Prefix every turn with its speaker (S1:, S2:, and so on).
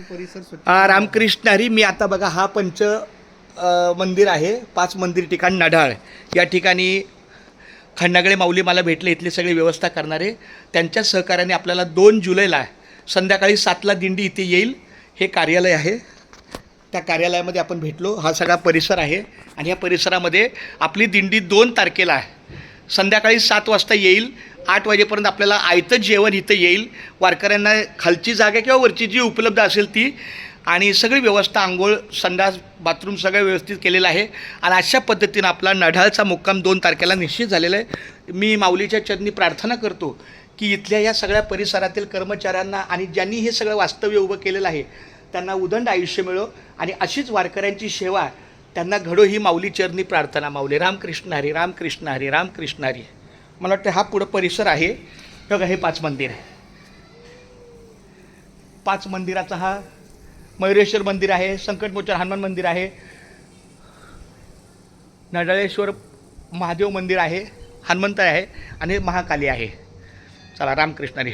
S1: परिसर स्वच्छ
S2: रामकृष्ण हरी. मी आता बघा हा मंदिर आहे, 5 मंदिर ठिकाण नढाळ या ठिकाणी खंडागळे माऊली मला भेटले, इथली सगळी व्यवस्था करणारे. त्यांच्या सहकार्याने आपल्याला 2 जुलैला संध्याकाळी 7ला दिंडी इथे येईल. हे कार्यालय आहे, त्या कार्यालयामध्ये आपण भेटलो. हा सगळा परिसर आहे आणि या परिसरामध्ये आपली दिंडी 2 तारखेला आहे, संध्याकाळी 7 वाजता येईल. 8 वाजेपर्यंत आपल्याला आयतं जेवण इथं येईल. वारकऱ्यांना खालची जागा किंवा वरची जी उपलब्ध असेल ती, आणि सगळी व्यवस्था, आंघोळ, संडास, बाथरूम सगळं व्यवस्थित केलेलं आहे. आणि अशा पद्धतीनं आपला नढाळचा मुक्काम 2 तारखेला निश्चित झालेला आहे. मी माऊलीच्या चरणी प्रार्थना करतो की इथल्या या सगळ्या परिसरातील कर्मचाऱ्यांना आणि ज्यांनी हे सगळं वास्तव्य उभं केलेलं आहे त्यांना उदंड आयुष्य मिळो आणि अशीच वारकऱ्यांची सेवा त्यांना घडो, ही माऊली चरणी प्रार्थना. माऊली रामकृष्ण हरी, रामकृष्ण हरी, रामकृष्ण हरी. मला वाटतं हा पुढं परिसर आहे बघा. हे 5 मंदिर आहे. 5 मंदिराचा हा मयुरेश्वर मंदिर आहे, संकटमोचन हनुमान मंदिर आहे, नडाळेश्वर महादेव मंदिर आहे, हनुमंत आहे आणि महाकाली आहे. चला, रामकृष्ण हरी.